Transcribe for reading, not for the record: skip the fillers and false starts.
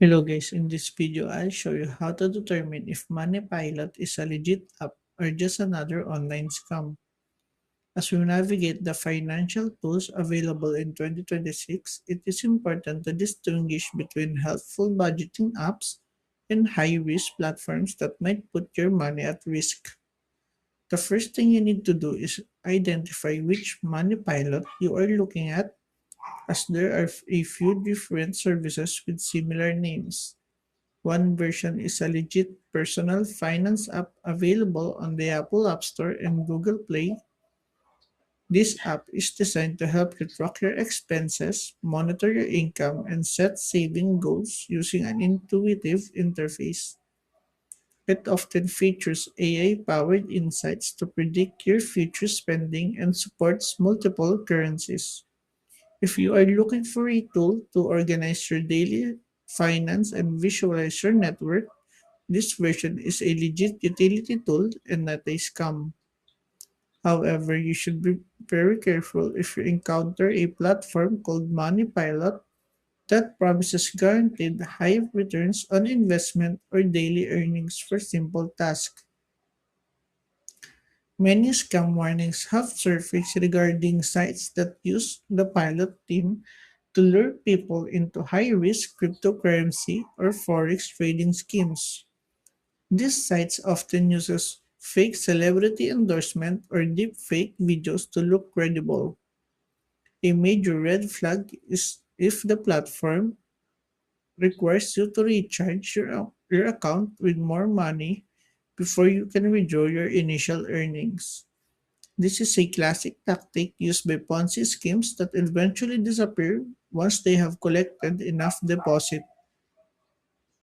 Hello guys, in this video I'll show you how to determine if MoneyPilot is a legit app or just another online scam. As we navigate the financial tools available in 2026, it is important to distinguish between helpful budgeting apps and high-risk platforms that might put your money at risk. The first thing you need to do is identify which MoneyPilot you are looking at, as there are a few different services with similar names. One version is a legit personal finance app available on the Apple App Store and Google Play. This app is designed to help you track your expenses, monitor your income, and set saving goals using an intuitive interface. It often features AI powered insights to predict your future spending and supports multiple currencies. If you are looking for a tool to organize your daily finance and visualize your network, this version is a legit utility tool and not a scam. However, you should be very careful if you encounter a platform called MoneyPilot that promises guaranteed high returns on investment or daily earnings for simple tasks. Many scam warnings have surfaced regarding sites that use the pilot team to lure people into high risk cryptocurrency or forex trading schemes. These sites often uses fake celebrity endorsement or deep fake videos to look credible. A major red flag is if the platform requires you to recharge your account with more money before you can withdraw your initial earnings. This is a classic tactic used by Ponzi schemes that eventually disappear once they have collected enough deposit.